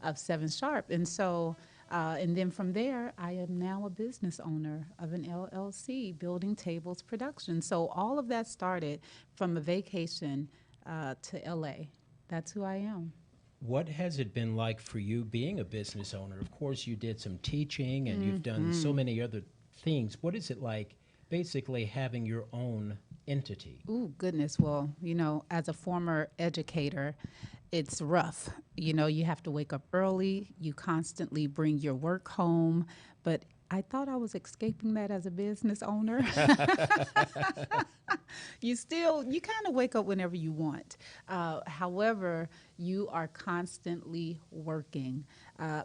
of 7 Sharp. And so, and then from there, I am now a business owner of an LLC, Building Tables Production. So all of that started from a vacation to LA. That's who I am. What has it been like for you being a business owner? Of course, you did some teaching and you've done so many other things. What is it like basically having your own entity? Ooh, goodness. Well, as a former educator, it's rough. You have to wake up early, you constantly bring your work home, but I thought I was escaping that as a business owner. You kind of wake up whenever you want. However, you are constantly working,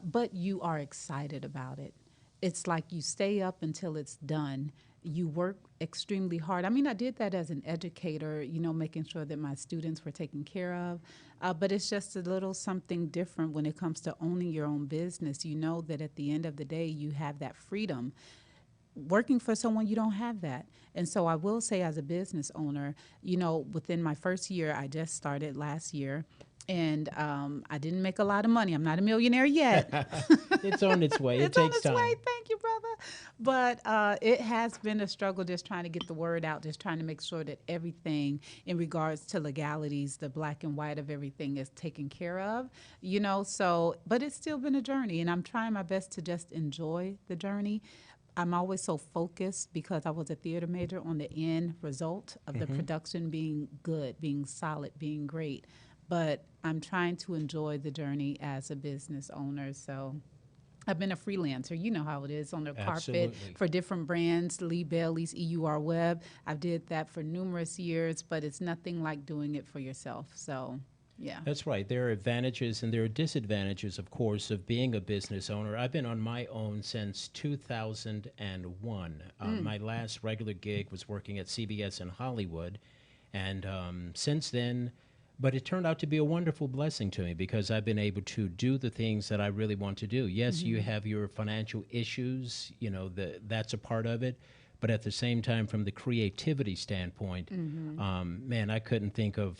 but you are excited about it. It's like you stay up until it's done. You work extremely hard. I mean, I did that as an educator, making sure that my students were taken care of. But it's just a little something different when it comes to owning your own business. You know that at the end of the day, you have that freedom. Working for someone, you don't have that. And so I will say, as a business owner, within my first year, I just started last year, and I didn't make a lot of money. I'm not a millionaire yet. It's on its way. It It's on takes its time. way. Thank you, brother. But it has been a struggle just trying to get the word out, just trying to make sure that everything in regards to legalities, the black and white of everything is taken care of, So, but it's still been a journey, and I'm trying my best to just enjoy the journey. I'm always so focused because I was a theater major on the end result of the production being good, being solid, being great. But I'm trying to enjoy the journey as a business owner. So I've been a freelancer. You know how it is on the carpet Absolutely. for different brands, Lee Bailey's, EUR Web. I did that for numerous years, but it's nothing like doing it for yourself. So, yeah. That's right. There are advantages and there are disadvantages, of course, of being a business owner. I've been on my own since 2001. My last regular gig was working at CBS in Hollywood. And since then, but it turned out to be a wonderful blessing to me because I've been able to do the things that I really want to do. Yes, you have your financial issues, that's a part of it. But at the same time, from the creativity standpoint, man, I couldn't think of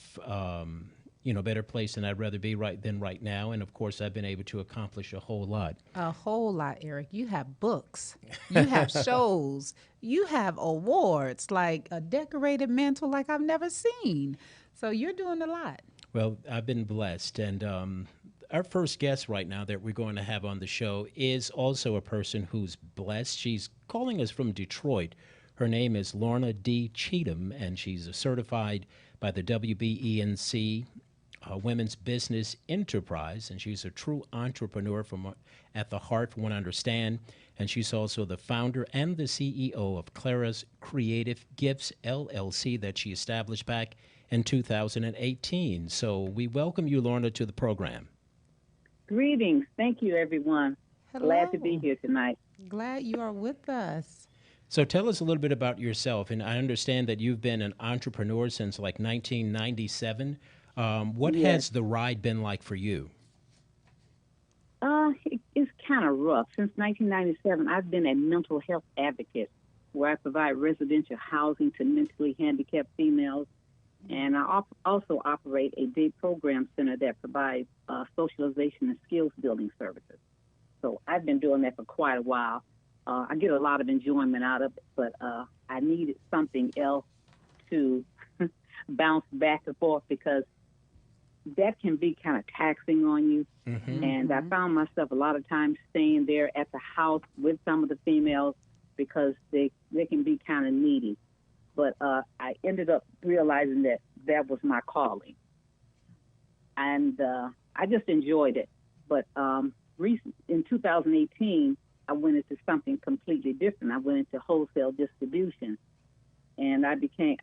better place than I'd rather be right now. And of course, I've been able to accomplish a whole lot. A whole lot, Eric. You have books, you have shows, you have awards, like a decorated mantle like I've never seen. So you're doing a lot. Well, I've been blessed. And our first guest right now that we're going to have on the show is also a person who's blessed. She's calling us from Detroit. Her name is Lorna D. Cheatham, and she's certified by the WBENC Women's Business Enterprise, and she's a true entrepreneur from at the heart, from what I understand. And she's also the founder and the CEO of Clara's Creative Gifts, LLC, that she established back in 2018. So we welcome you, Lorna, to the program. Greetings. Thank you, everyone. Hello. Glad to be here tonight. Glad you are with us. So tell us a little bit about yourself. And I understand that you've been an entrepreneur since like 1997. What Yes. has the ride been like for you? It's kind of rough. Since 1997, I've been a mental health advocate where I provide residential housing to mentally handicapped females. And I also operate a day program center that provides socialization and skills building services. So I've been doing that for quite a while. I get a lot of enjoyment out of it, but I needed something else to bounce back and forth because that can be kind of taxing on you. And I found myself a lot of times staying there at the house with some of the females because they can be kind of needy. But I ended up realizing that that was my calling. And I just enjoyed it. But in 2018, I went into something completely different. I went into wholesale distribution. And I became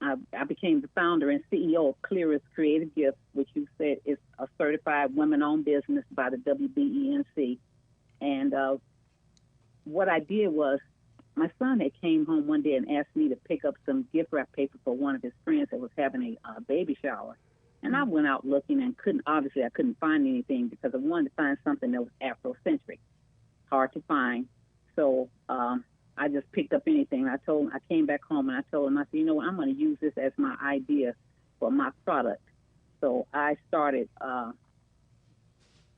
the founder and CEO of Clara's Creative Gifts, which you said is a certified women-owned business by the WBENC. And what I did was, my son had came home one day and asked me to pick up some gift wrap paper for one of his friends that was having a baby shower. And I went out looking and I couldn't find anything because I wanted to find something that was Afrocentric. Hard to find. So I just picked up anything. I came back home and I told him, I said, you know what, I'm going to use this as my idea for my product. So I started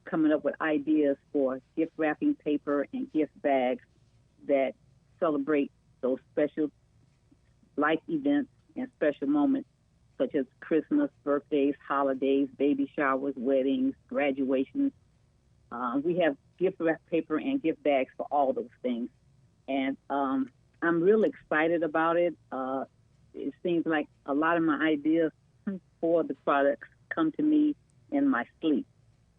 coming up with ideas for gift wrapping paper and gift bags that celebrate those special life events and special moments such as Christmas, birthdays, holidays, baby showers, weddings, graduations. We have gift wrap paper and gift bags for all those things. And I'm really excited about it. It seems like a lot of my ideas for the products come to me in my sleep.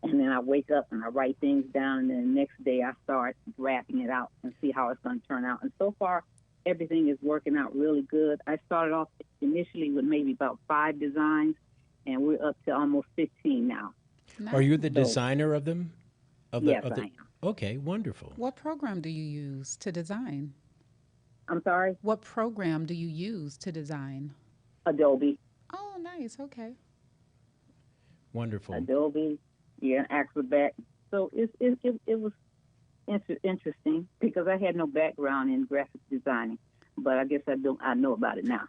And then I wake up and I write things down, and then the next day I start wrapping it out and see how it's going to turn out. And so far, everything is working out really good. I started off initially with maybe about 5 designs, and we're up to almost 15 now. Are you the So, designer of them? yes, Of I the am. Okay, wonderful. What program do you use to design? I'm sorry, What program do you use to design? Adobe. Oh, nice. Okay. Wonderful. Adobe, yeah, Acrobat. So it was interesting because I had no background in graphic designing, but I guess I know about it now.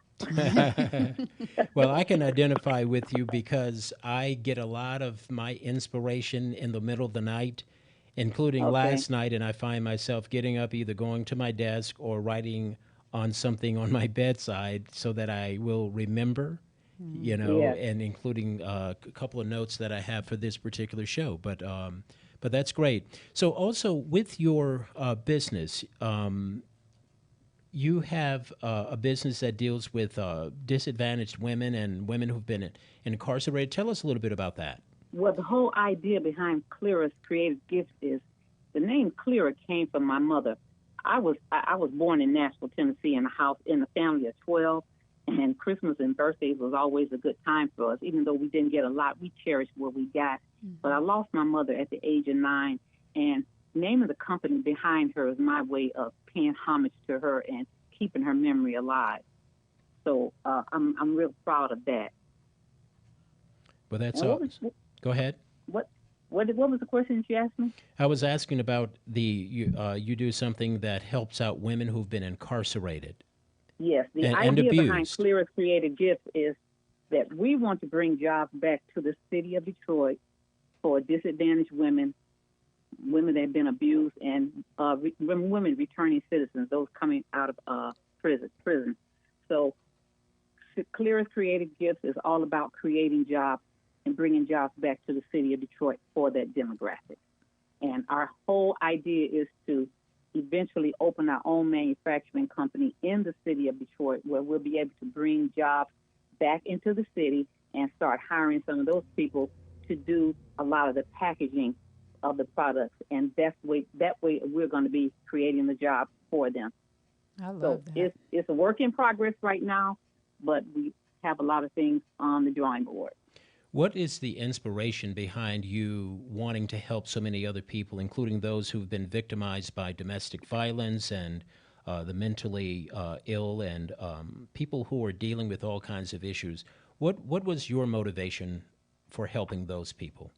Well, I can identify with you because I get a lot of my inspiration in the middle of the night, including Okay. last night, and I find myself getting up, either going to my desk or writing on something on my bedside so that I will remember, Yes. and including a couple of notes that I have for this particular show. But that's great. So also with your business, you have a business that deals with disadvantaged women and women who've been incarcerated. Tell us a little bit about that. Well, the whole idea behind Cleara's creative gift is the name Cleara came from my mother. I was born in Nashville, Tennessee, in a house in a family of 12, and Christmas and birthdays was always a good time for us. Even though we didn't get a lot, we cherished what we got. But I lost my mother at the age of 9, and the name of the company behind her is my way of paying homage to her and keeping her memory alive. So I'm real proud of that. Well, that's And all. Go ahead. what what was the question that you asked me? I was asking about you do something that helps out women who've been incarcerated Yes, the and idea behind abused. Cleara's creative gift is that we want to bring jobs back to the city of Detroit for disadvantaged women, women that have been abused, and women returning citizens, those coming out of prison. So Cleara's creative gifts is all about creating jobs and bringing jobs back to the city of Detroit for that demographic. And our whole idea is to eventually open our own manufacturing company in the city of Detroit where we'll be able to bring jobs back into the city and start hiring some of those people to do a lot of the packaging of the products. And that way we're going to be creating the jobs for them. I So love that. it's a work in progress right now, but we have a lot of things on the drawing board. What is the inspiration behind you wanting to help so many other people, including those who've been victimized by domestic violence and the mentally ill and people who are dealing with all kinds of issues? What was your motivation for helping those people?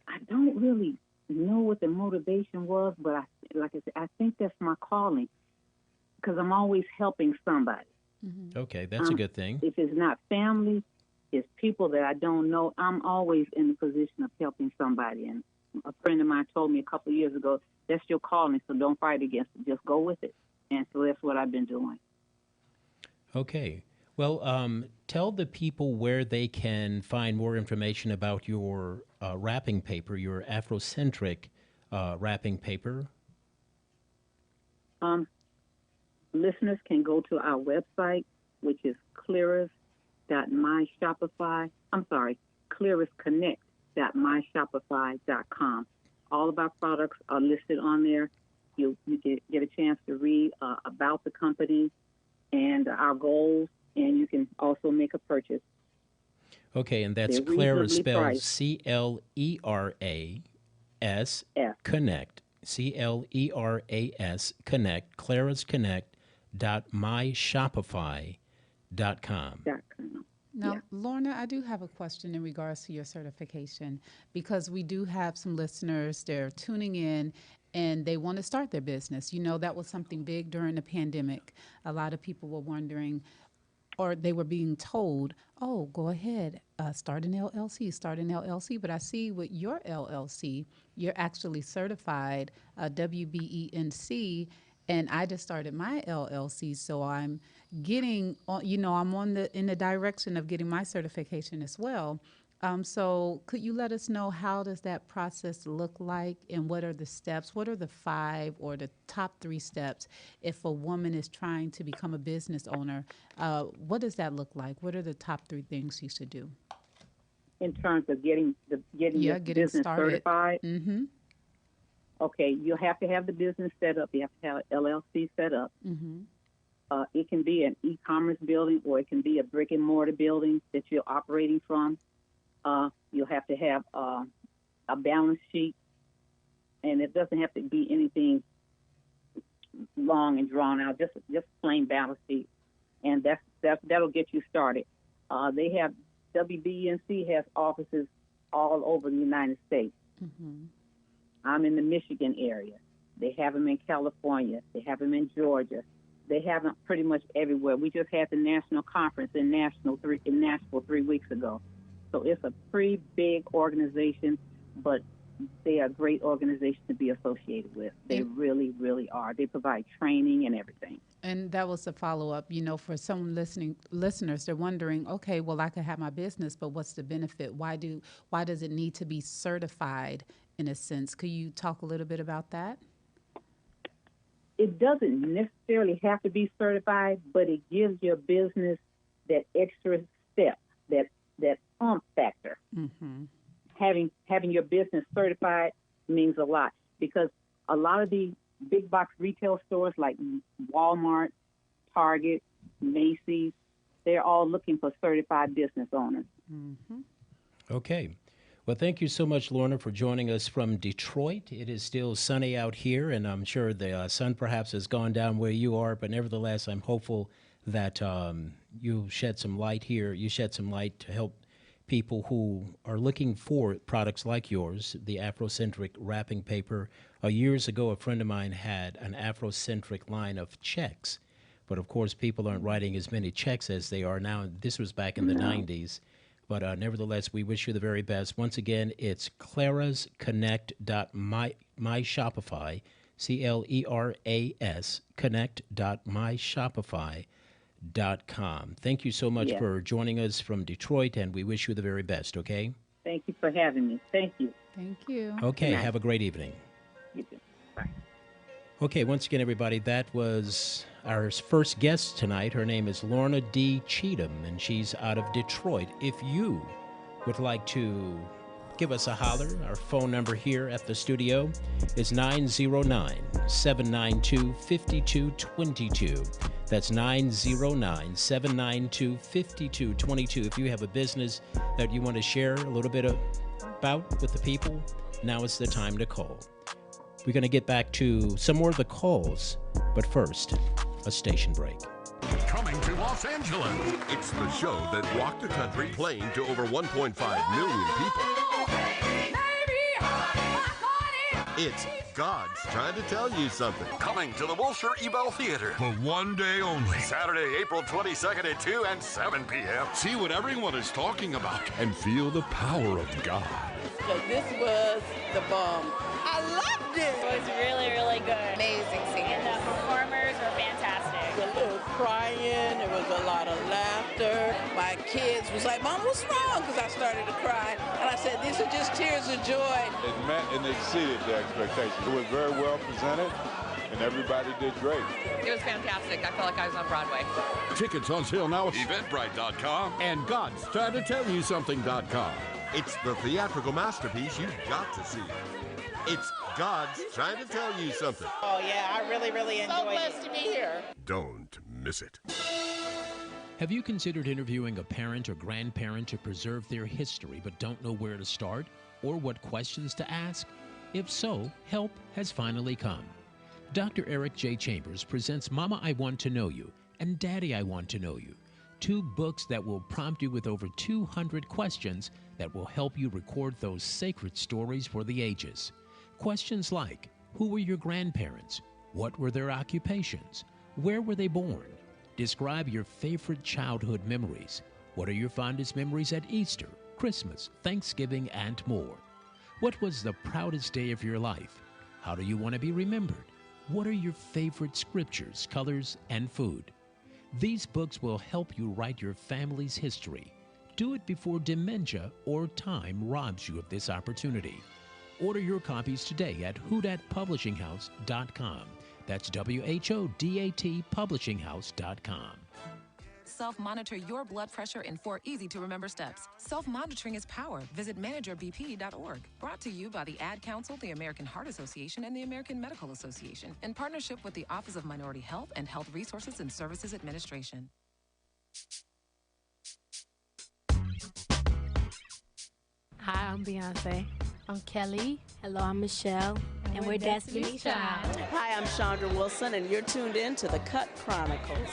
I don't really know what the motivation was, but like I said, I think that's my calling because I'm always helping somebody. Okay, that's a good thing. If it's not family, it's people that I don't know. I'm always in the position of helping somebody. And a friend of mine told me a couple of years ago, that's your calling, so don't fight against it. Just go with it. And so that's what I've been doing. Okay. Well, tell the people where they can find more information about your wrapping paper, your Afrocentric wrapping paper. Listeners can go to our website, which is clearsconnect.myshopify.com. All of our products are listed on there. You can get a chance to read about the company and our goals, and you can also make a purchase. Okay, and that's They're Clara reasonably spelled priced. CLERAS F. Connect. CLERAS Connect. Clara's Connect. .myshopify.com. Now, Yeah. Lorna, I do have a question in regards to your certification because we do have some listeners, they're tuning in and they want to start their business. You know, that was something big during the pandemic. A lot of people were wondering, or they were being told, oh, go ahead, start an LLC, start an LLC. But I see with your LLC, you're actually certified WBENC, and I just started my LLC, so I'm getting, I'm in the direction of getting my certification as well. So could you let us know how does that process look like, and what are the steps? What are the 5 or the top 3 steps if a woman is trying to become a business owner? What does that look like? What are the top 3 things you should do? In terms of getting your Getting business started. certified, Mm-hmm. okay, you'll have to have the business set up. You have to have an LLC set up. Mm-hmm. It can be an e-commerce building, or it can be a brick and mortar building that you're operating from. You'll have to have a balance sheet, and it doesn't have to be anything long and drawn out. Just plain balance sheet, and that'll get you started. They have WBNC has offices all over the United States. Mm-hmm. I'm in the Michigan area. They have them in California. They have them in Georgia. They have them pretty much everywhere. We just had the national conference in Nashville 3 weeks ago. So it's a pretty big organization, but they are a great organization to be associated with. They really, really are. They provide training and everything. And that was the follow-up, for some listeners, they're wondering, okay, well, I could have my business, but what's the benefit? Why does it need to be certified in a sense? Could you talk a little bit about that? It doesn't necessarily have to be certified, but it gives your business that extra step, that factor. Mm-hmm. Having your business certified means a lot, because a lot of the big box retail stores like Walmart, Target, Macy's, they're all looking for certified business owners. Mm-hmm. Okay. Well, thank you so much, Lorna, for joining us from Detroit. It is still sunny out here, and I'm sure the sun perhaps has gone down where you are, but nevertheless, I'm hopeful that you shed some light here. You shed some light to help people who are looking for products like yours, the Afrocentric wrapping paper. Years ago, a friend of mine had an Afrocentric line of checks, but of course, people aren't writing as many checks as they are now. This was back in the 90s. But nevertheless, we wish you the very best. Once again, it's clarasconnect.myshopify, CLERAS, connect.myshopify.com. Thank you so much for joining us from Detroit, and we wish you the very best, okay? Thank you for having me. Thank you. Thank you. Okay, have a great evening. You too. Bye. Okay, once again, everybody, that was our first guest tonight. Her name is Lorna D. Cheatham, and she's out of Detroit. If you would like to give us a holler, our phone number here at the studio is 909-792-5222. That's 909-792-5222. If you have a business that you want to share a little bit about with the people, now is the time to call. We're going to get back to some more of the calls, but first, a station break. Coming to Los Angeles. It's the show that rocked the country, playing to over 1.5 million people. It's God's Trying to Tell You Something. Coming to the Wilshire Ebell Theater for one day only. Saturday, April 22nd at 2 and 7 p.m. See what everyone is talking about and feel the power of God. So this was the bomb. I loved it. It was really, really good. Amazing singing. And the performers were fantastic. A little crying. There was a lot of laughter. My kids was like, Mom, what's wrong? Because I started to cry. And I said, these are just tears of joy. It met and exceeded the expectations. It was very well presented, and everybody did great. It was fantastic. I felt like I was on Broadway. Tickets on sale now at Eventbrite.com and God's Trying to Tell You Something.com. It's the theatrical masterpiece you've got to see. It's God's Trying to Tell You Something. Oh, yeah, I really, really enjoyed it. So blessed to be here. Don't miss it. Have you considered interviewing a parent or grandparent to preserve their history but don't know where to start or what questions to ask? If so, help has finally come. Dr. Eric J. Chambers presents Mama, I Want to Know You and Daddy, I Want to Know You, 2 books that will prompt you with over 200 questions that will help you record those sacred stories for the ages. Questions like, who were your grandparents? What were their occupations? Where were they born? Describe your favorite childhood memories. What are your fondest memories at Easter, Christmas, Thanksgiving, and more? What was the proudest day of your life? How do you want to be remembered? What are your favorite scriptures, colors, and food? These books will help you write your family's history. Do it before dementia or time robs you of this opportunity. Order your copies today at whodatpublishinghouse.com. That's WHODAT publishinghouse.com. Self-monitor your blood pressure in 4 easy-to-remember steps. Self-monitoring is power. Visit managerbp.org. Brought to you by the Ad Council, the American Heart Association, and the American Medical Association, in partnership with the Office of Minority Health and Health Resources and Services Administration. Hi, I'm Beyonce. I'm Kelly. Hello, I'm Michelle. And we're Destiny's Child. Hi, I'm Chandra Wilson, and you're tuned in to the Cut Chronicles.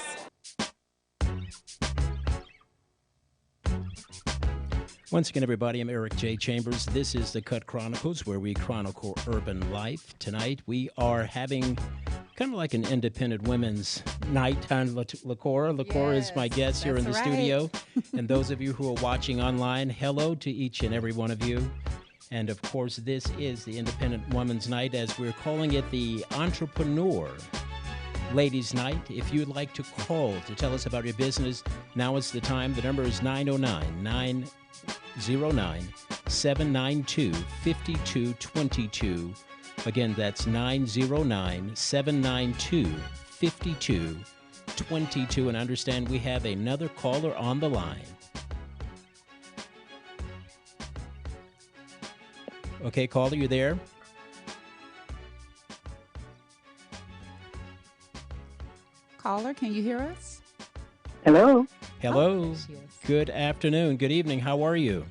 Once again, everybody, I'm Eric J. Chambers. This is the Cut Chronicles, where we chronicle urban life. Tonight, we are having kind of like an independent women's night on LaCora. LaCora is my guest here in the studio. And those of you who are watching online, hello to each and every one of you. And, of course, this is the Independent Women's Night, as we're calling it the Entrepreneur Ladies' Night. If you'd like to call to tell us about your business, now is the time. The number is 909-792-5222. Again, that's 909-792-5222. And understand we have another caller on the line. Okay, caller, you there? Caller, can you hear us? Hello. Hello. Good afternoon. Good evening. How are you?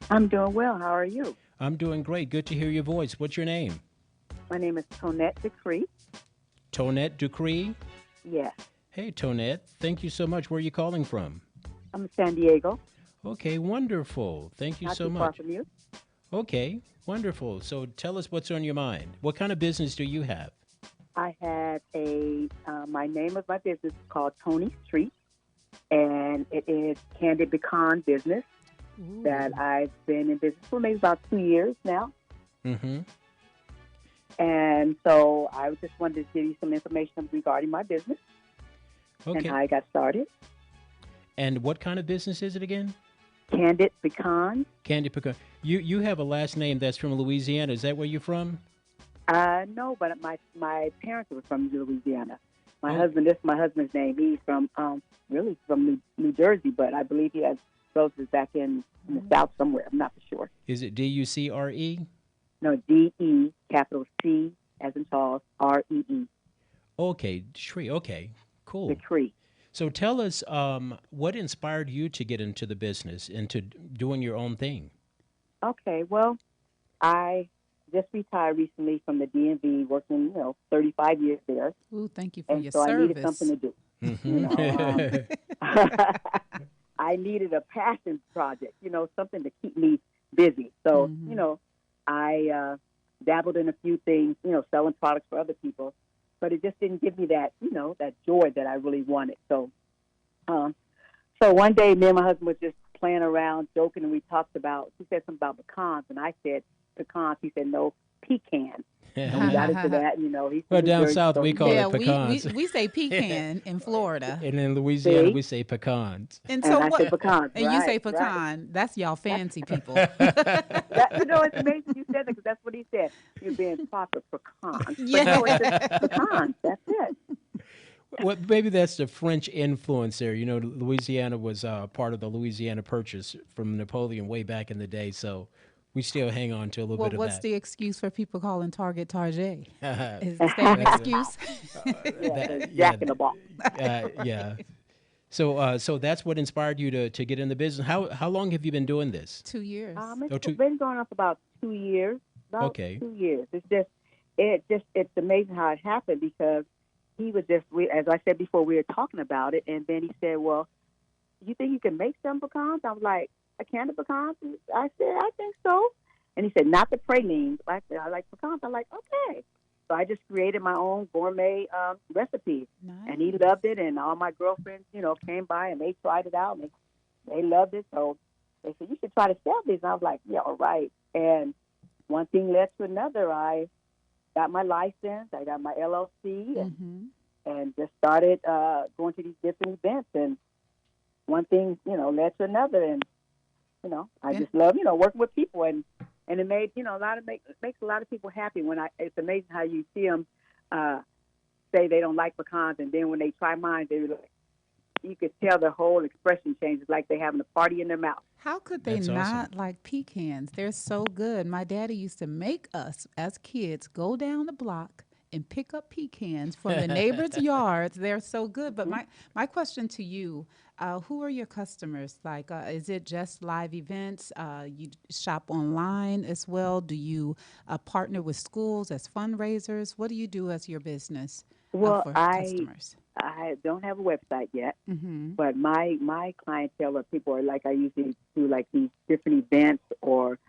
I'm doing well. How are you? I'm doing great. Good to hear your voice. What's your name? My name is Tonette Decree. Tonette Ducree? Yes. Hey, Tonette. Thank you so much. Where are you calling from? I'm in San Diego. Okay, wonderful. Thank you Not so too much. far from you. Okay, wonderful. So tell us what's on your mind. What kind of business do you have? I had my name of my business is called Tony Street, and it is Candid Pecan business that I've been in business for maybe about 2 years now. Mm-hmm. And so I just wanted to give you some information regarding my business and how I got started. And what kind of business is it again? Candid Pecan. Candy Pecan. You have a last name that's from Louisiana. Is that where you're from? No, but my parents were from Louisiana. My husband's name. He's from really from New Jersey, but I believe he has relatives back in the South somewhere. I'm not for sure. Is it D-U-C-R-E? No, D-E, capital C, as in Charles, R-E-E. Okay, Decree. Okay, cool. Decree. So tell us, what inspired you to get into the business, into doing your own thing? Okay, well, I just retired recently from the DMV, working, 35 years there. Ooh, thank you for your so service. I needed something to do. I needed a passion project, something to keep me busy. So, I dabbled in a few things, selling products for other people, but it just didn't give me that, that joy that I really wanted. So, so one day, me and my husband was just playing around, joking, and he said something about pecans, and I said pecans. He said, no, pecan. And we got into that, He's well, down south, we call it pecans. We say pecan in Florida. And in Louisiana, we say pecans. And so I say pecans, and you say pecan. Right. That's y'all fancy people. It's amazing you said that, because that's what he said. You're being proper pecans. Yeah. But no, it's just pecans. That's it. Well, maybe that's the French influence there. Louisiana was part of the Louisiana Purchase from Napoleon way back in the day, so we still hang on to a little bit of that. What's the excuse for people calling Target Target? Is that an excuse? Jack in the box. Yeah. So that's what inspired you to get in the business. How long have you been doing this? 2 years. It's been going on for about 2 years. About 2 years. It's amazing how it happened, because he was as I said before, we were talking about it, and then he said, well, you think you can make some pecans? I was like, a can of pecans? I said, I think so. And he said, not the pralines. I said, I like pecans. I'm like, okay. So I just created my own gourmet recipe, Nice. and he loved it. And all my girlfriends, came by and they tried it out, and they loved it. So they said, "You should try to sell these." And I was like, "Yeah, all right." And one thing led to another. I got my license. I got my LLC, and just started going to these different events. And one thing, led to another. And I just love, working with people, and it made, makes a lot of people happy when it's amazing how you see them say they don't like pecans, and then when they try mine, they like, you could tell their whole expression changes, like they're having a party in their mouth. How could they That's not awesome. like pecans? They're so good. My daddy used to make us as kids go down the block and pick up pecans from the neighbors' yards. They're so good. But my question to you, who are your customers? Like, is it just live events? You shop online as well? Do you partner with schools as fundraisers? What do you do as your business Well, for I customers? I don't have a website yet, Mm-hmm. but my clientele are people are like I usually do like these different events or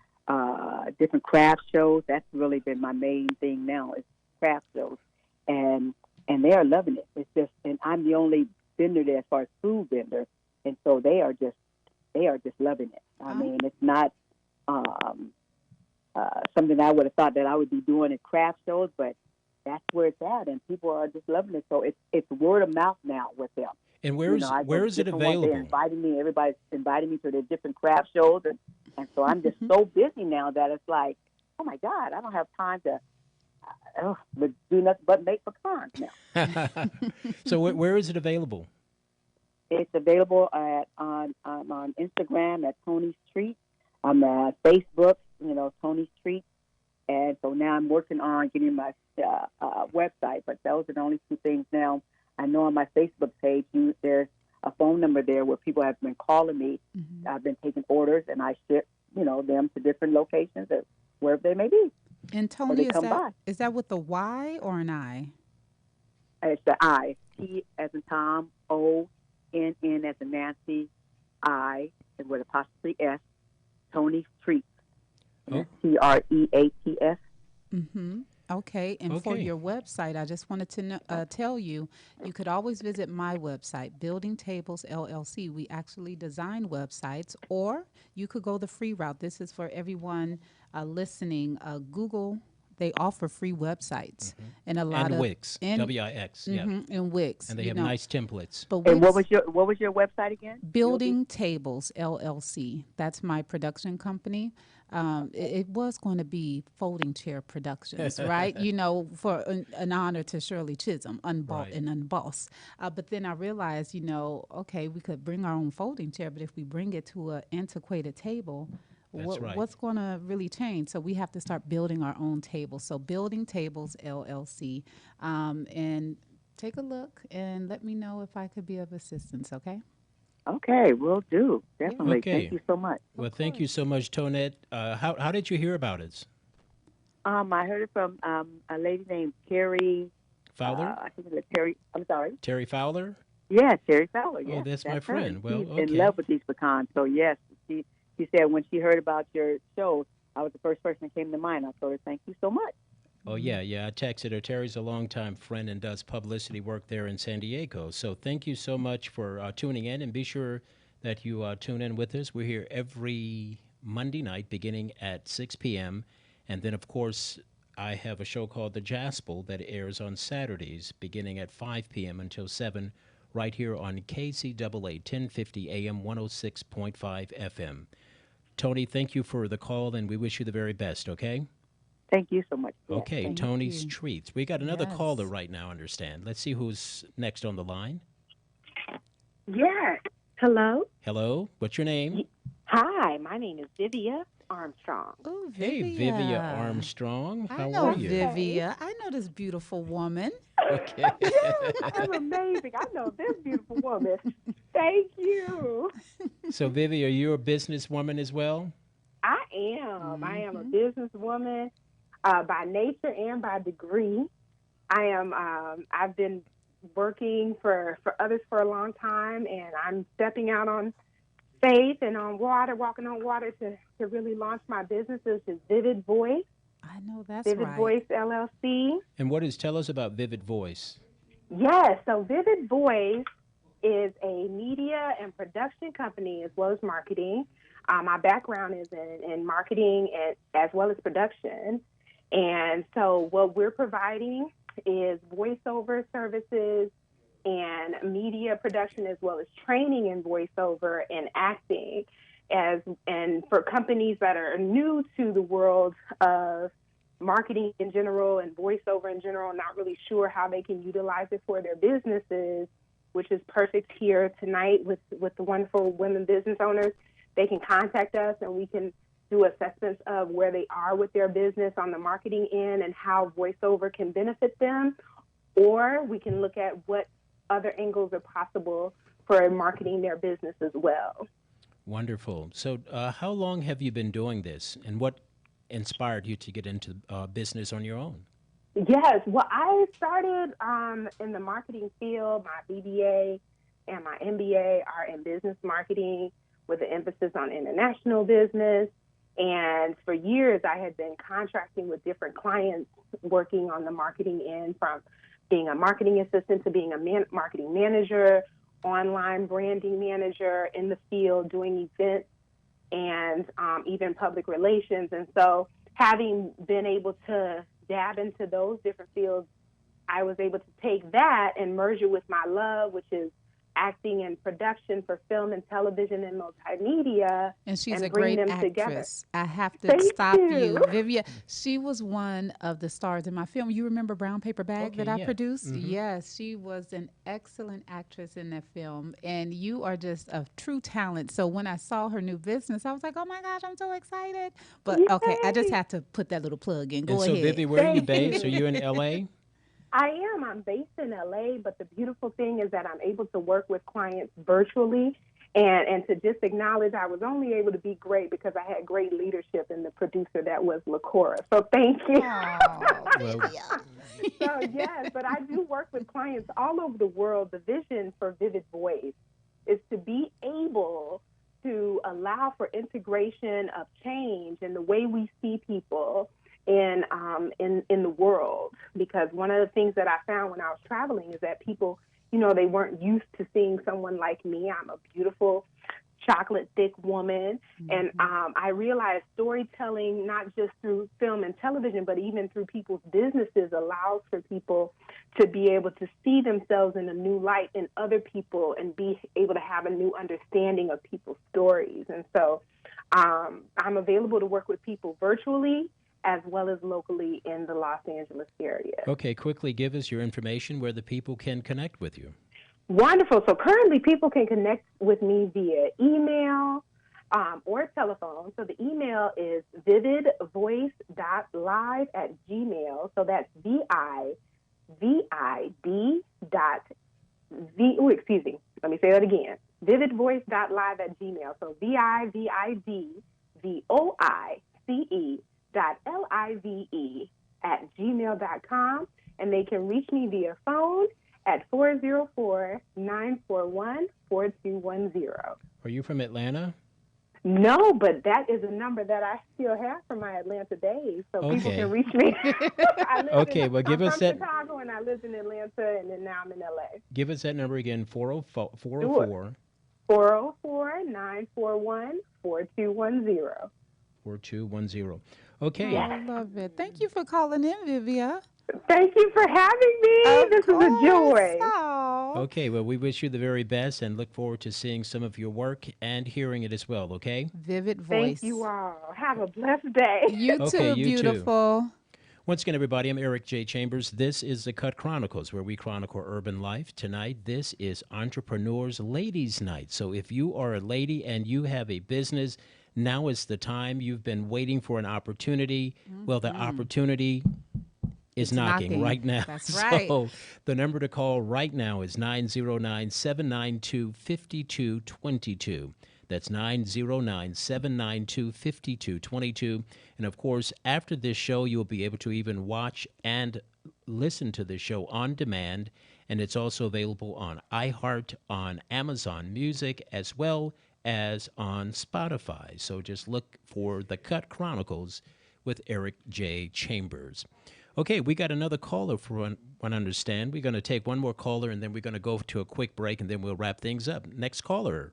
different craft shows. That's really been my main thing now is craft shows, and they are loving it. It's just, and I'm the only vendor there as far as food vendor, and so they are just loving it. I mean, it's not something I would have thought that I would be doing at craft shows, but that's where it's at, and people are just loving it. So it's word of mouth now with them. And I go where to is it different ones. They're available? inviting me. Everybody's inviting me to their different craft shows, and so I'm just so busy now that it's like, oh my God, I don't have time to do nothing but make pecans now. So where is it available? It's available on Instagram at Tony's Treat. I'm at Facebook, Tony's Treat. And so now I'm working on getting my website, but those are the only two things now. I know on my Facebook page, there's a phone number there where people have been calling me. I've been taking orders, and I ship, them to different locations or wherever they may be. And Or Tony, they come by. is that with a Y or an I? It's the I, T as in Tom, O, N as in Nancy, I, and with apostrophe S, Tony's Treats. Oh. TREATS. Mm-hmm. Okay, and for Okay. your website, I just wanted to tell you, you could always visit my website, Building Tables LLC. We actually design websites, or you could go the free route. This is for everyone listening. Google, they offer free websites, and a lot And of Wix, W-I-X, yeah. and Wix, And they have nice templates. But And Wix, what was your website again? Building Tables LLC. That's my production company. It was going to be Folding Chair Productions, right? For an honor to Shirley Chisholm, Unbought Right. and Unbossed. But then I realized, okay, we could bring our own folding chair, but if we bring it to an antiquated table, That's right. what's going to really change? So we have to start building our own tables. So Building Tables LLC, and take a look and let me know if I could be of assistance. Okay. Okay, will do. Definitely. Okay. Thank you so much. Well, thank you so much, Tonette. How did you hear about us? I heard it from a lady named Terry. Fowler? I think it's Terry. I'm sorry. Terry Fowler? Yeah, Terry Fowler. Oh, Yes, that's my her. friend. Well, She's okay. in love with these pecans. So yes, she said when she heard about your show, I was the first person that came to mind. I told her, thank you so much. Oh, yeah. I texted her. Terry's a longtime friend and does publicity work there in San Diego. So thank you so much for tuning in, and be sure that you tune in with us. We're here every Monday night beginning at 6 p.m. And then, of course, I have a show called The Jaspel that airs on Saturdays beginning at 5 p.m. until 7 right here on KCAA 1050 AM 106.5 FM. Tony, thank you for the call, and we wish you the very best, okay? Thank you so much. Yes. Okay, Thank Tony's you. Treats. We got another Yes. caller right now, I understand. Let's see who's next on the line. Yes. Hello. Hello, what's your name? Hi, my name is Vivia Armstrong. Oh, Hey, Vivia Armstrong. I How know are you? Vivia. I know this beautiful woman. Okay. I'm amazing. I know this beautiful woman. Thank you. So, Vivia, are you a businesswoman as well? I am. I am a businesswoman by nature and by degree. I am. I've been working for others for a long time, and I'm stepping out on faith and on water, walking on water to really launch my business. This is Vivid Voice. I know that's Vivid right. Voice LLC. And tell us about Vivid Voice. Yes, so Vivid Voice is a media and production company as well as marketing. My background is in marketing and as well as production. And so what we're providing is voiceover services and media production as well as training in voiceover and acting and for companies that are new to the world of marketing in general and voiceover in general, not really sure how they can utilize it for their businesses, which is perfect here tonight with the wonderful women business owners. They can contact us and we can do assessments of where they are with their business on the marketing end and how voiceover can benefit them. Or we can look at what other angles are possible for marketing their business as well. Wonderful. So how long have you been doing this, and what inspired you to get into business on your own? Yes, well, I started in the marketing field. My BBA and my MBA are in business marketing with an emphasis on international business. And for years, I had been contracting with different clients, working on the marketing end, from being a marketing assistant to being a marketing manager, online branding manager in the field, doing events and even public relations. And so having been able to dab into those different fields, I was able to take that and merge it with my love, which is acting and production for film and television and multimedia, And she's and a bring great them together. actress. I have to Thank stop you. you. Vivian, she was one of the stars in my film. You remember Brown Paper Bag that I yeah. produced? Mhm. Yes, she was an excellent actress in that film. And you are just a true talent. So when I saw her new business, I was like, oh my gosh, I'm so excited. But okay, I just Yay. have to put that little plug in. And Go so, ahead. Vivi, where are you Thank based? you. Are you in L.A.? I am. I'm based in LA, but the beautiful thing is that I'm able to work with clients virtually and to just acknowledge I was only able to be great because I had great leadership in the producer that was LaCora. So thank you. Well, So yes, but I do work with clients all over the world. The vision for Vivid Voice is to be able to allow for integration of change in the way we see people in the world. Because one of the things that I found when I was traveling is that people, they weren't used to seeing someone like me. I'm a beautiful, chocolate thick woman. And I realized storytelling, not just through film and television, but even through people's businesses, allows for people to be able to see themselves in a new light in other people and be able to have a new understanding of people's stories. And so I'm available to work with people virtually as well as locally in the Los Angeles area. okay, quickly give us your information where the people can connect with you. Wonderful. So currently people can connect with me via email or telephone. So the email is vividvoice.live@gmail. So that's VIVID dot V. Oh, excuse me. Let me say that again. Vividvoice.live@gmail. So VIVIDVOICE.LIVE@gmail.com. And they can reach me via phone at 404-941-4210. Are you from Atlanta? No, but that is a number that I still have from my Atlanta days, so people Okay. can reach me. Okay, well, give I'm us from that. Chicago, and I lived in Atlanta, and then now I'm in L.A. Give us that number again. 404. 404-941-4210. 4210. Okay. I love it. Thank you for calling in, Vivia. Thank you for having me. This is a joy. Okay, well, we wish you the very best and look forward to seeing some of your work and hearing it as well, okay? Vivid Voice. Thank you all. Have a blessed day. You too, Okay, you too. beautiful. Once again, everybody, I'm Eric J. Chambers. This is the Cut Chronicles, where we chronicle urban life. Tonight, this is Entrepreneurs Ladies Night. So if you are a lady and you have a business, now is the time. You've been waiting for an opportunity. Well, the opportunity is knocking right now. That's right. So the number to call right now is 909-792-5222. That's 909-792-5222. And of course, after this show, you'll be able to even watch and listen to the show on demand. And it's also available on iHeart, on Amazon Music, as well as on Spotify. So just look for The Cut Chronicles with Eric J. Chambers. Okay, we got another caller for one understand. We're going to take one more caller, and then we're going to go to a quick break, and then we'll wrap things up. Next caller.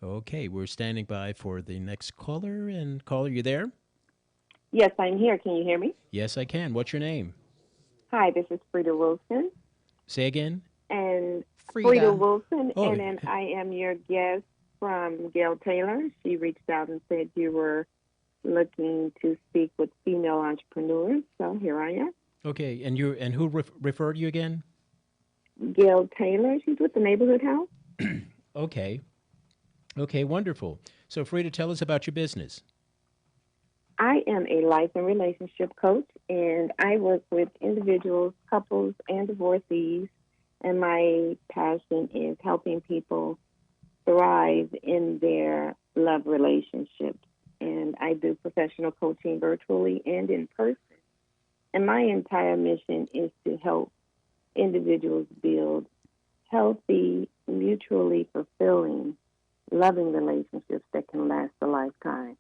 Okay, we're standing by for the next caller. And caller, you there? Yes, I'm here. Can you hear me? Yes, I can. What's your name? Hi, this is Frida Wilson. Say again? And Frida. Frida Wilson, Oh. and then I am your guest from Gail Taylor. She reached out and said you were looking to speak with female entrepreneurs, so here I am. Okay, and who referred you again? Gail Taylor, she's with the Neighborhood House. Okay. Okay, wonderful. So, Frida, tell us about your business. I am a life and relationship coach, and I work with individuals, couples, and divorcees, and my passion is helping people thrive in their love relationships. And I do professional coaching virtually and in person. And my entire mission is to help individuals build healthy, mutually fulfilling, loving relationships that can last a lifetime.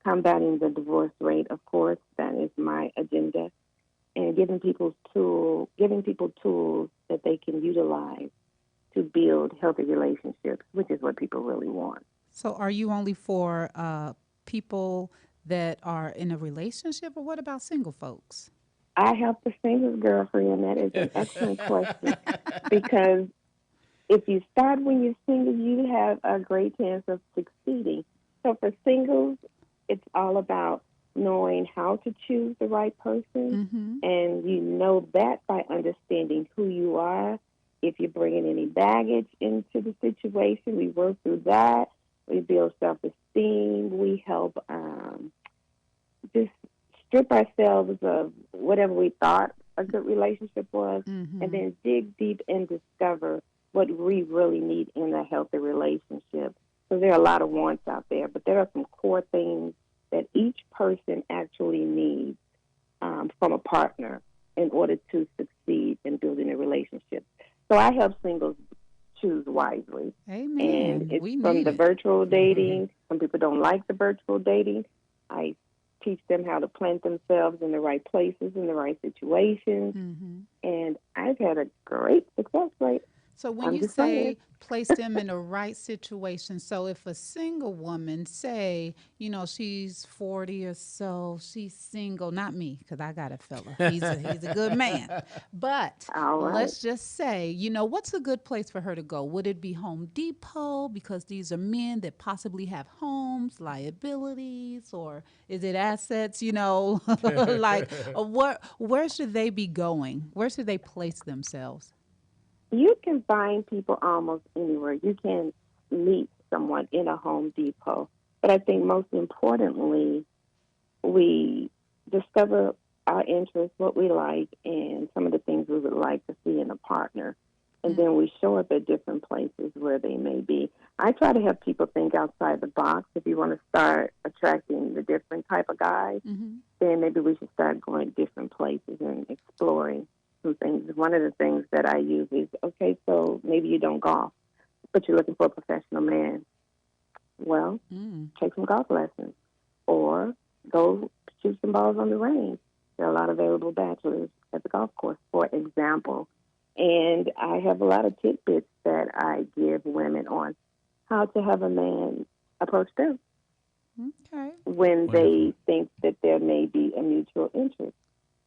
Combating the divorce rate, of course, that is my agenda. And giving people tools that they can utilize to build healthy relationships, which is what people really want. So are you only for people that are in a relationship, or what about single folks? I help the singles, girlfriend. That is an excellent question, because if you start when you're single, you have a great chance of succeeding. So for singles, it's all about knowing how to choose the right person, and you know that by understanding who you are. If you're bringing any baggage into the situation, we work through that. We build self-esteem. We help just strip ourselves of whatever we thought a good relationship was, and then dig deep and discover what we really need in a healthy relationship. So there are a lot of wants out there, but there are some core things that each person actually needs from a partner in order to succeed in building a relationship. So I help singles choose wisely. Amen. And it's from the virtual dating. Some people don't like the virtual dating. I teach them how to plant themselves in the right places, in the right situations. And I've had a great success rate. So when you say place them in the right situation, so if a single woman, say, you know, she's 40 or so, she's single, not me, because I got a fella. He's a good man. But let's just say, you know, what's a good place for her to go? Would it be Home Depot, because these are men that possibly have homes, liabilities, or is it assets, you know? Like, where should they be going? Where should they place themselves? You can find people almost anywhere. You can meet someone in a Home Depot. But I think most importantly, we discover our interests, what we like, and some of the things we would like to see in a partner. And then we show up at different places where they may be. I try to have people think outside the box. If you want to start attracting the different type of guys, then maybe we should start going to different places and exploring some things. One of the things that I use is, okay, so maybe you don't golf, but you're looking for a professional man. Well, take some golf lessons or go shoot some balls on the range. There are a lot of available bachelors at the golf course, for example. And I have a lot of tidbits that I give women on how to have a man approach them when they think that there may be a mutual interest.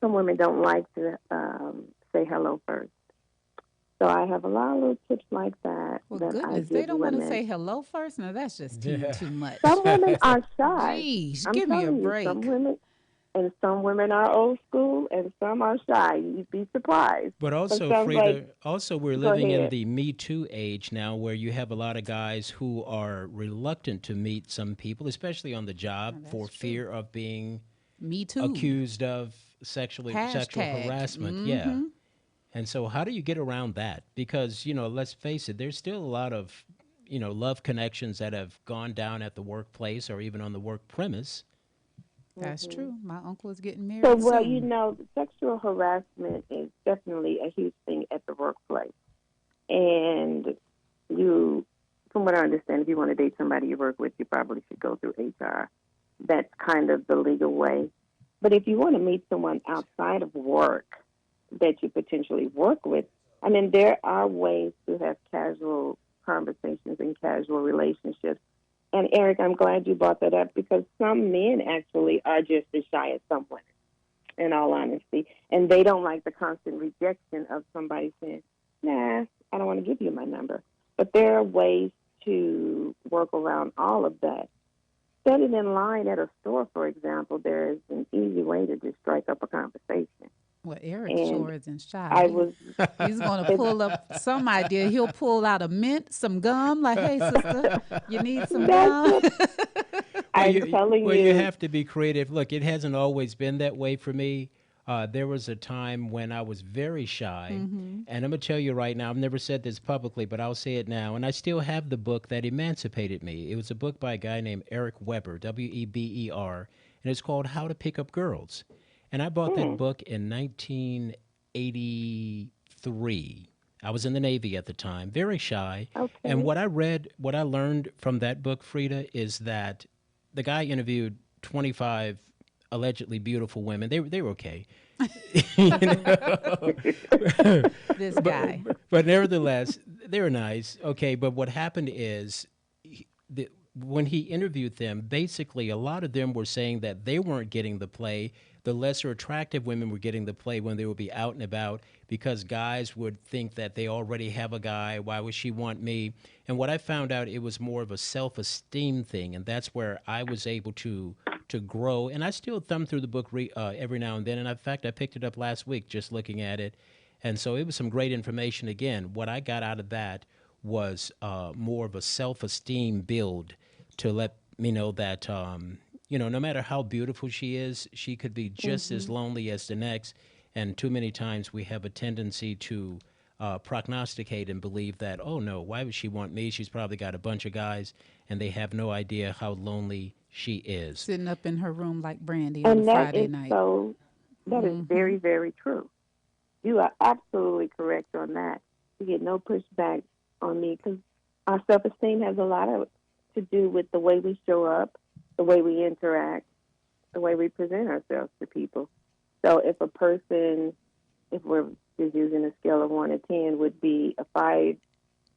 Some women don't like to say hello first. So I have a lot of little tips like that. Well, that goodness, I give they don't want to women. say hello first? No, that's just too much. Some women are shy. Jeez, I'm give me a telling you, break. some women are old school, and some are shy. You'd be surprised. But also, some Frida, also we're Go living in ahead. the Me Too age now, where you have a lot of guys who are reluctant to meet some people, especially on the job, for fear of being Me Too accused of sexual harassment. Yeah. And so how do you get around that? Because, you know, let's face it, there's still a lot of, you know, love connections that have gone down at the workplace or even on the work premise. That's true. My uncle is getting married So, well, soon. you know, sexual harassment is definitely a huge thing at the workplace. And you, from what I understand, if you want to date somebody you work with, you probably should go through HR That's kind of the legal way. But if you want to meet someone outside of work that you potentially work with, I mean, there are ways to have casual conversations and casual relationships. And Eric, I'm glad you brought that up because some men actually are just as shy as some women, in all honesty. And they don't like the constant rejection of somebody saying, nah, I don't want to give you my number. But there are ways to work around all of that. Standing in line at a store, for example, there is an easy way to just strike up a conversation. Well, Eric And sure isn't shy. I was. He's going to pull up some idea. He'll pull out a mint, some gum, like, hey, sister, you need some gum? I'm telling well, you. you have to be creative. Look, it hasn't always been that way for me. There was a time when I was very shy, and I'm going to tell you right now, I've never said this publicly, but I'll say it now, and I still have the book that emancipated me. It was a book by a guy named Eric Weber, Weber, and it's called How to Pick Up Girls. And I bought that book in 1983. I was in the Navy at the time, very shy. Okay. And what I learned from that book, Frida, is that the guy interviewed 25 allegedly beautiful women. They were okay. This guy. But nevertheless, they were nice. Okay, but what happened is when he interviewed them, basically a lot of them were saying that they weren't getting the play. The lesser attractive women were getting the play when they would be out and about because guys would think that they already have a guy. Why would she want me? And what I found out, it was more of a self-esteem thing, and that's where I was able to grow. And I still thumb through the book every now and then. And in fact, I picked it up last week just looking at it. And so it was some great information. Again, what I got out of that was more of a self-esteem build to let me know that no matter how beautiful she is, she could be just as lonely as the next. And too many times we have a tendency to prognosticate and believe that, oh, no, why would she want me? She's probably got a bunch of guys, and they have no idea how lonely she is. Sitting up in her room like Brandy on Friday night. That is very, very true. You are absolutely correct on that. You get no pushback on me because our self-esteem has a lot to do with the way we show up, the way we interact, the way we present ourselves to people. So if we're just using a scale of 1 to 10, would be a 5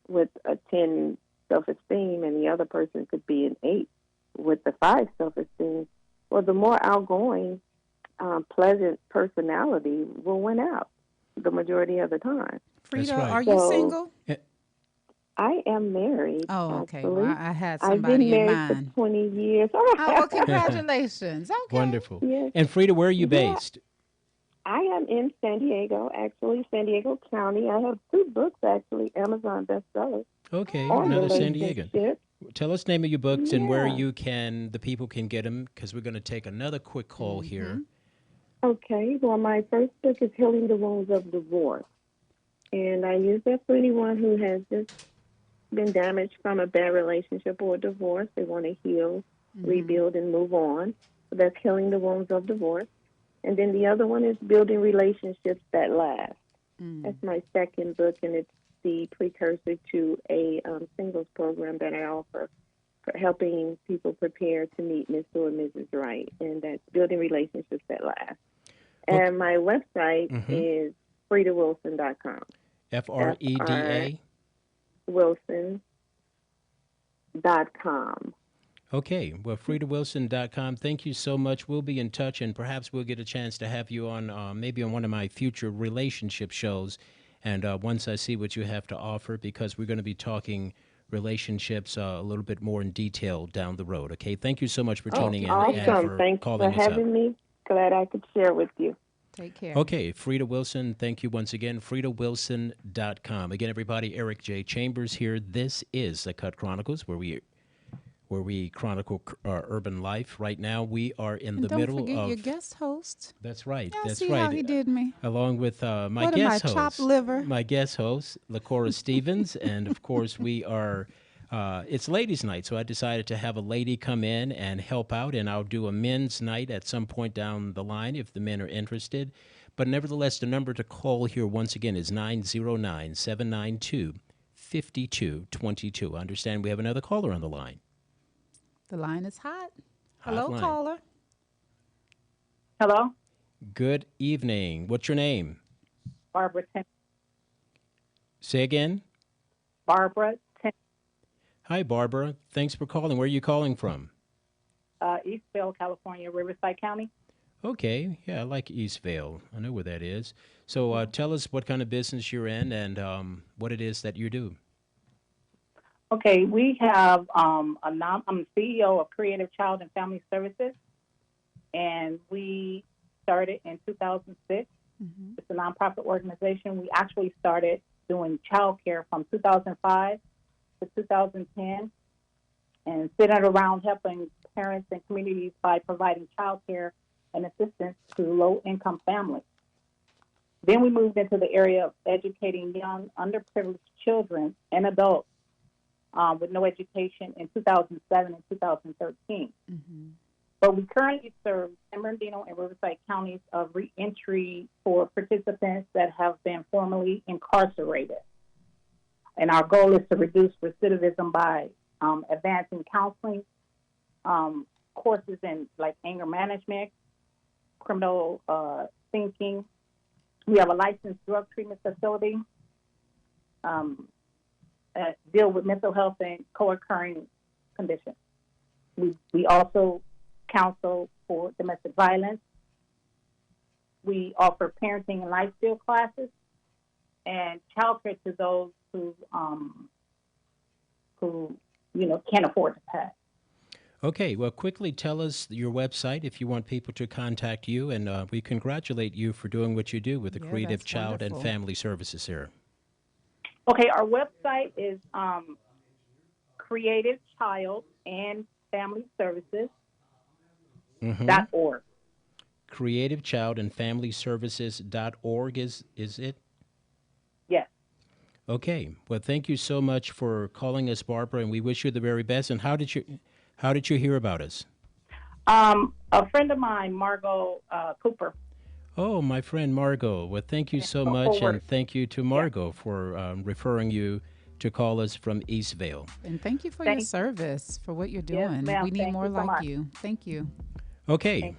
with a 10 self-esteem, and the other person could be an 8 with the 5 self-esteem. Well, the more outgoing, pleasant personality will win out the majority of the time. Frida, right. are you single? I am married. Oh, okay. Actually. Well, I had I've somebody been in married mind. for 20 years. Oh, well, congratulations. Okay. Wonderful. Yes. And Frida, where are you based? I am in San Diego, actually, San Diego County. I have 2 books, actually, Amazon bestsellers. Okay, on another San Diego. relationships. Tell us the name of your books and where the people can get them, because we're going to take another quick call here. Okay, well, my first book is Healing the Wounds of Divorce. And I use that for anyone who has just been damaged from a bad relationship or a divorce. They want to heal, rebuild, and move on. So that's Healing the Wounds of Divorce. And then the other one is Building Relationships That Last. That's my second book, and it's the precursor to a singles program that I offer for helping people prepare to meet Mr. or Mrs. Right, and that's Building Relationships That Last. And my website is FridaWilson.com. FREDA? Wilson.com. Okay, well, FridaWilson.com. Thank you so much. We'll be in touch, and perhaps we'll get a chance to have you on maybe on one of my future relationship shows. And once I see what you have to offer, because we're going to be talking relationships a little bit more in detail down the road. Okay, thank you so much for tuning in and for Thanks calling for us having up. me. Glad I could share with you. Take care. Okay, Frida Wilson, thank you once again. FridaWilson.com. Again, everybody, Eric J. Chambers here. This is the Cut Chronicles, where we chronicle urban life. Right now, we are in the middle of... Don't forget your guest host. That's right. Y'all That's see right. how he did me? Along with my What guest am I, host. chopped liver? My guest host, LaCora Stevens. And, of course, we are... it's ladies' night, so I decided to have a lady come in and help out, and I'll do a men's night at some point down the line if the men are interested. But nevertheless, the number to call here once again is 909-792-5222. I understand we have another caller on the line. The line is hot. Hello, hotline. caller. Hello, Good evening. What's your name? Barbara. Say again. Barbara, Hi, Barbara. Thanks for calling. Where are you calling from? Eastville, California, Riverside County. Okay. Yeah, I like Eastvale. I know where that is. So tell us what kind of business you're in and what it is that you do. Okay, we have I'm CEO of Creative Child and Family Services, and we started in 2006. It's a nonprofit organization. We actually started doing child care from 2005 to 2010 and centered around helping parents and communities by providing child care and assistance to low-income families. Then we moved into the area of educating young, underprivileged children and adults with no education in 2007 and 2013. But we currently serve San Bernardino and Riverside counties of reentry for participants that have been formerly incarcerated. And our goal is to reduce recidivism by advancing counseling, courses in like anger management, criminal thinking. We have a licensed drug treatment facility, deal with mental health and co-occurring conditions. We also counsel for domestic violence. We offer parenting and life skill classes and childcare to those who can't afford to pay. Okay, well, quickly tell us your website if you want people to contact you, and we congratulate you for doing what you do with the Creative Child and Family Services here. Okay, our website is Creative Child and Family Services.org. Creative Child and Family Services.org is it? Yes. Okay, well, thank you so much for calling us, Barbara, and we wish you the very best. And how did you hear about us? A friend of mine, Margot Cooper. Oh, my friend Margot. Well, thank you so much, and thank you to Margot for referring you to call us from Eastvale. And thank you for your service, for what you're doing. Yes, we need thank more you so like much. you. Thank you. Okay.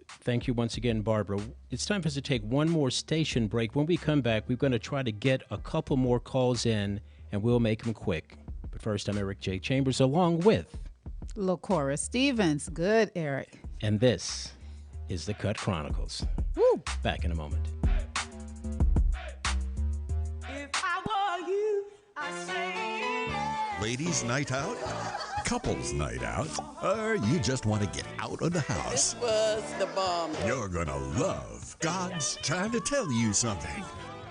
Thank you once again, Barbara. It's time for us to take one more station break. When we come back, we're going to try to get a couple more calls in, and we'll make them quick. But first, I'm Eric J. Chambers, along with LaCora Stevens. Good, Eric. And this is the Cut Chronicles. Woo. Back in a moment. If I were you, I'd say Ladies' night out? Couples' night out? Or you just want to get out of the house? This was the bomb. You're gonna love God's Trying to Tell You Something.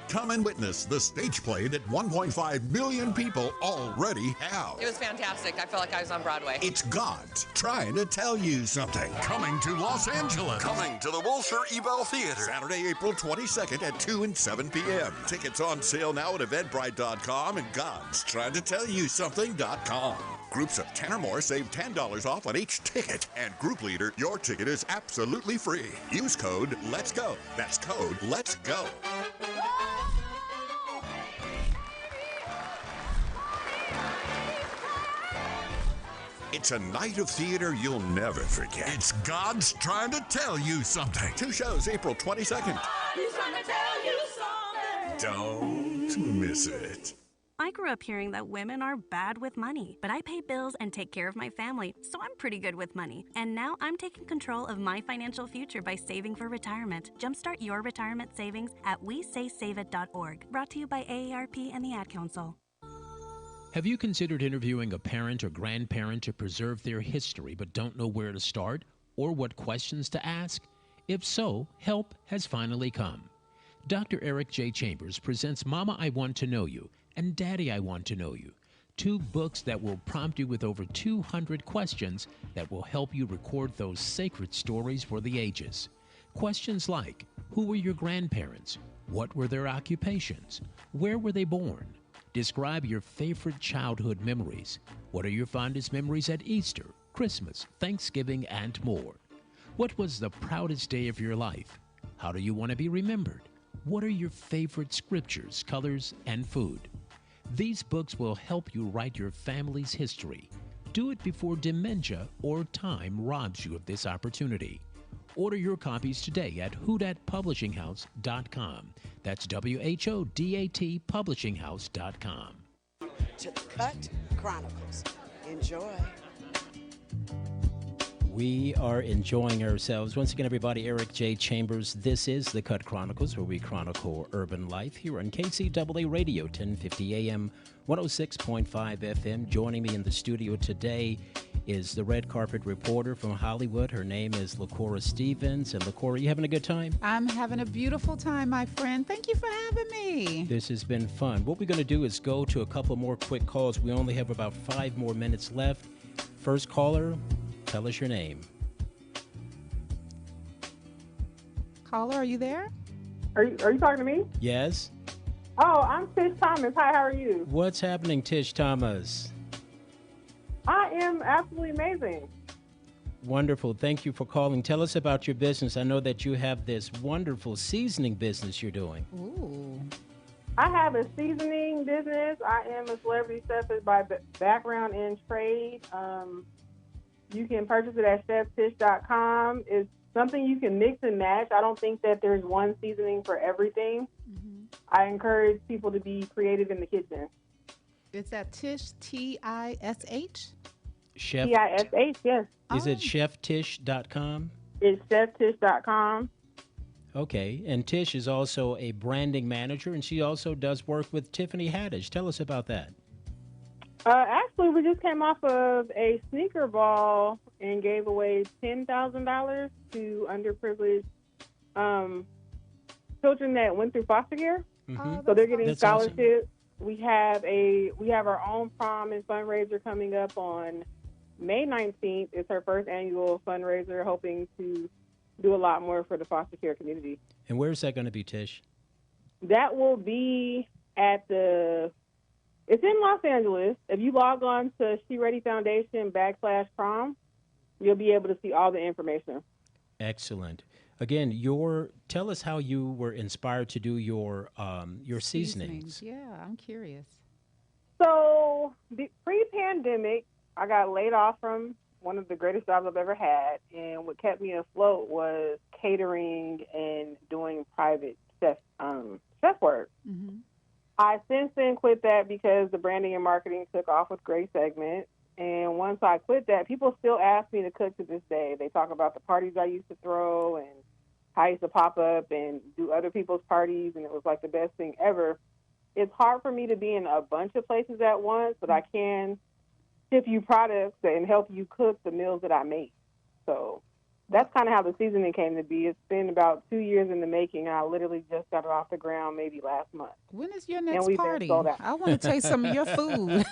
Come and witness the stage play that 1.5 million people already have. It was fantastic. I felt like I was on Broadway. It's God's Trying to Tell You Something. Coming to Los Angeles. Coming to the Wilshire Ebell Theater. Saturday, April 22nd at 2 and 7 p.m. Tickets on sale now at eventbrite.com and God's Trying to Tell You Something.com. Groups of 10 or more save $10 off on each ticket. And Group Leader, your ticket is absolutely free. Use code Let's Go. That's code Let's Go. It's a night of theater you'll never forget. It's God's Trying to Tell You Something. 2 shows April 22nd. he's trying to tell you something. Don't miss it. I grew up hearing that women are bad with money, but I pay bills and take care of my family, so I'm pretty good with money. And now I'm taking control of my financial future by saving for retirement. Jumpstart your retirement savings at WeSaySaveIt.org. Brought to you by AARP and the Ad Council. Have you considered interviewing a parent or grandparent to preserve their history but don't know where to start or what questions to ask? If so, help has finally come. Dr. Eric J. Chambers presents Mama, I Want to Know You and Daddy, I Want to Know You, 2 books that will prompt you with over 200 questions that will help you record those sacred stories for the ages. Questions like, who were your grandparents? What were their occupations? Where were they born? Describe your favorite childhood memories. What are your fondest memories at Easter, Christmas, Thanksgiving, and more? What was the proudest day of your life? How do you want to be remembered? What are your favorite scriptures, colors, and food? These books will help you write your family's history. Do it before dementia or time robs you of this opportunity. Order your copies today at whodatpublishinghouse.com. That's WHODAT publishinghouse.com. To the Cut Chronicles. Enjoy. We are enjoying ourselves. Once again, everybody, Eric J. Chambers. This is The Cut Chronicles, where we chronicle urban life here on KCAA Radio, 1050 AM, 106.5 FM. Joining me in the studio today is the red carpet reporter from Hollywood. Her name is LaCora Stevens. And LaCora, you having a good time? I'm having a beautiful time, my friend. Thank you for having me. This has been fun. What we're going to do is go to a couple more quick calls. We only have about 5 more minutes left. First caller, tell us your name. Caller, are you there? Are you talking to me? Yes. Oh, I'm Tish Thomas. Hi, how are you? What's happening, Tish Thomas? I am absolutely amazing. Wonderful. Thank you for calling. Tell us about your business. I know that you have this wonderful seasoning business you're doing. Ooh. I have a seasoning business. I am a celebrity chef by background and trade. You can purchase it at cheftish.com. It's something you can mix and match. I don't think that there's one seasoning for everything. Mm-hmm. I encourage people to be creative in the kitchen. It's at Tish, T-I-S-H? Chef T-I-S-H, yes. Is it cheftish.com? It's cheftish.com. Okay, and Tish is also a branding manager, and she also does work with Tiffany Haddish. Tell us about that. Actually, we just came off of a sneaker ball and gave away $10,000 to underprivileged children that went through foster care. Mm-hmm. So they're getting scholarships. Awesome. We have our own prom and fundraiser coming up on May 19th. It's her first annual fundraiser, hoping to do a lot more for the foster care community. And where is that going to be, Tish? That will be at it's in Los Angeles. If you log on to She Ready Foundation /prom, you'll be able to see all the information. Excellent. Again, tell us how you were inspired to do your seasonings. Yeah, I'm curious. So, pre-pandemic, I got laid off from one of the greatest jobs I've ever had, and what kept me afloat was catering and doing private chef work. Mm-hmm. I since then quit that because the branding and marketing took off with Gray Segment. And once I quit that, people still ask me to cook to this day. They talk about the parties I used to throw and how I used to pop up and do other people's parties, and it was like the best thing ever. It's hard for me to be in a bunch of places at once, but I can ship you products and help you cook the meals that I make. So that's kind of how the seasoning came to be. It's been about 2 years in the making, and I literally just got it off the ground maybe last month. When is your next party? I want to taste some of your food.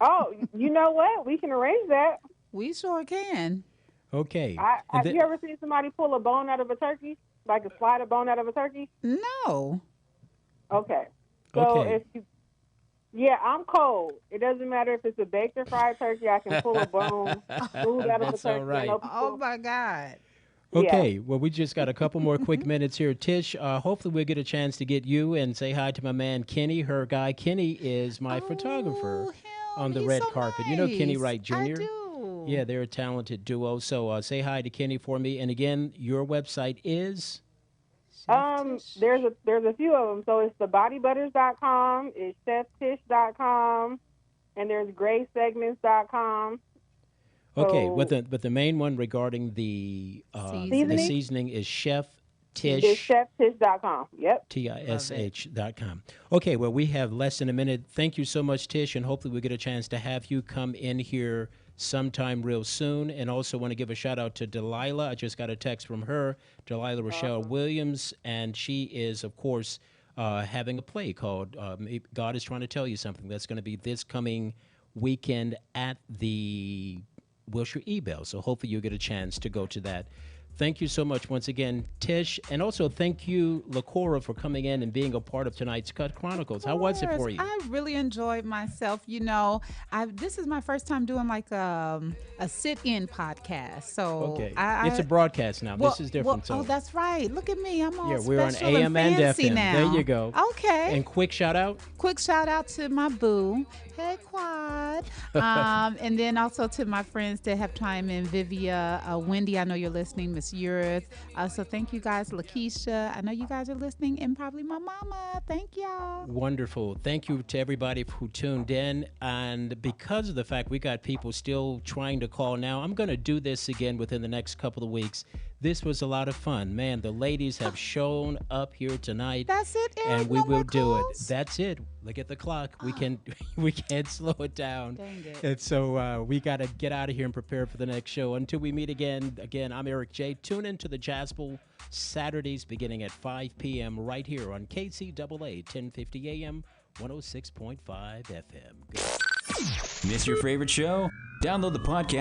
Oh, you know what? We can arrange that. We sure can. Okay. Have you ever seen somebody pull a bone out of a turkey? Like slide a bone out of a turkey? No. Okay. So I'm cold. It doesn't matter if it's a baked or fried turkey. I can pull a bone, food out of a turkey. All right. Oh, my God. Okay, well, we just got a couple more quick minutes here. Tish, hopefully we'll get a chance to get you and say hi to my man, Kenny. Her guy, Kenny, is my photographer on the red carpet. Nice. You know Kenny Wright Jr.? I do. Yeah, they're a talented duo. So say hi to Kenny for me. And again, your website is? There's a few of them. So it's thebodybutters.com, it's cheftish.com, and there's graysegments.com. Okay, but the main one regarding the seasoning is Chef Tish. It's cheftish.com. Yep. TISH.com. Okay, well, we have less than a minute. Thank you so much, Tish, and hopefully we'll get a chance to have you come in here sometime real soon. And also want to give a shout out to Delilah. I just got a text from her, Delilah Rochelle Williams, and she is, of course, having a play called God is Trying to Tell You Something. That's going to be this coming weekend at the Wilshire Ebell. So hopefully you'll get a chance to go to that. Thank you so much once again, Tish. And also thank you, LaCora, for coming in and being a part of tonight's Cut Chronicles. How was it for you? I really enjoyed myself. You know, this is my first time doing like a sit-in podcast. So Okay. It's a broadcast now. This is different. Oh, that's right. Look at me. I'm all we're on special AM and and fancy FM. now. There you go. Okay. And quick shout out. Quick shout out to my boo. Hey, Quad. And then also to my friends that have chimed in, Vivia, Wendy, I know you're listening, Miss Urith. So thank you guys, Lakeisha. I know you guys are listening, and probably my mama. Thank y'all. Wonderful. Thank you to everybody who tuned in. And because of the fact we got people still trying to call now, I'm going to do this again within the next couple of weeks. This was a lot of fun. Man, the ladies have shown up here tonight. That's it, Eric. And we no will do it. calls? That's it. Look at the clock. We can't slow it down. Dang it. And so we got to get out of here and prepare for the next show. Until we meet again, I'm Eric J. Tune in to the Jazz Bowl Saturdays beginning at 5 p.m. right here on KCAA 1050 AM, 106.5 FM. Miss your favorite show? Download the podcast